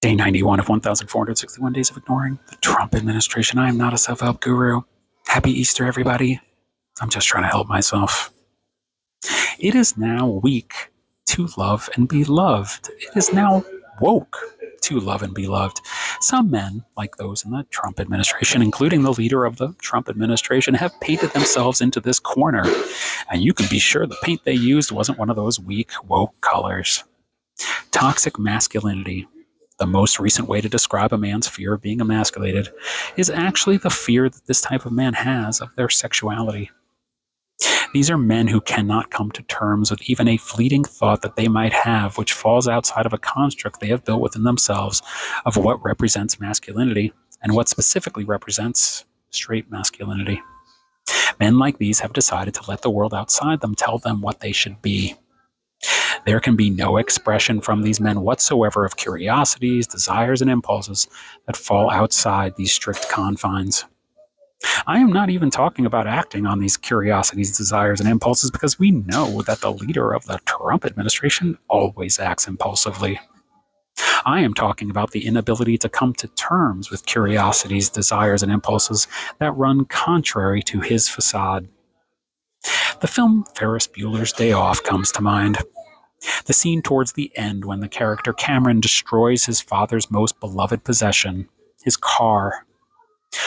Day 91 of 1,461 days of ignoring the Trump administration. I am not a self-help guru. Happy Easter, everybody. I'm just trying to help myself. It is now weak to love and be loved. It is now woke to love and be loved. Some men, like those in the Trump administration, including the leader of the Trump administration, have painted themselves into this corner. And you can be sure the paint they used wasn't one of those weak, woke colors. Toxic masculinity, the most recent way to describe a man's fear of being emasculated, is actually the fear that this type of man has of their sexuality. These are men who cannot come to terms with even a fleeting thought that they might have which falls outside of a construct they have built within themselves of what represents masculinity and what specifically represents straight masculinity. Men like these have decided to let the world outside them tell them what they should be. There can be no expression from these men whatsoever of curiosities, desires, and impulses that fall outside these strict confines. I am not even talking about acting on these curiosities, desires, and impulses because we know that the leader of the Trump administration always acts impulsively. I am talking about the inability to come to terms with curiosities, desires, and impulses that run contrary to his facade. The film Ferris Bueller's Day Off comes to mind. The scene towards the end when the character Cameron destroys his father's most beloved possession, his car.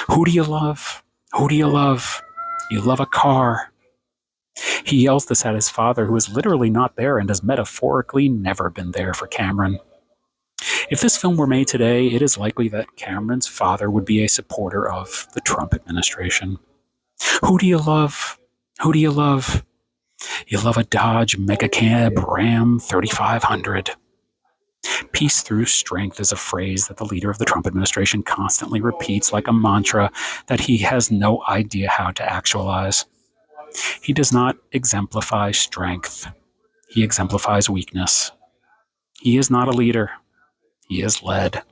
Who do you love? Who do you love? You love a car. He yells this at his father, who is literally not there and has metaphorically never been there for Cameron. If this film were made today, it is likely that Cameron's father would be a supporter of the Trump administration. Who do you love? Who do you love? You love a Dodge Megacab Ram 3500. Peace through strength is a phrase that the leader of the Trump administration constantly repeats like a mantra that he has no idea how to actualize. He does not exemplify strength. He exemplifies weakness. He is not a leader. He is led.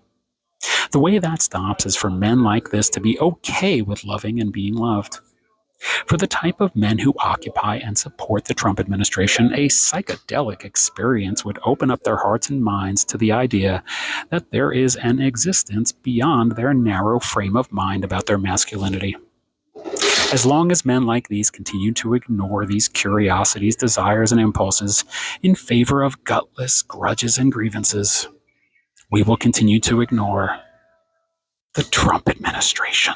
The way that stops is for men like this to be okay with loving and being loved. For the type of men who occupy and support the Trump administration, a psychedelic experience would open up their hearts and minds to the idea that there is an existence beyond their narrow frame of mind about their masculinity. As long as men like these continue to ignore these curiosities, desires, and impulses in favor of gutless grudges and grievances, we will continue to ignore the Trump administration.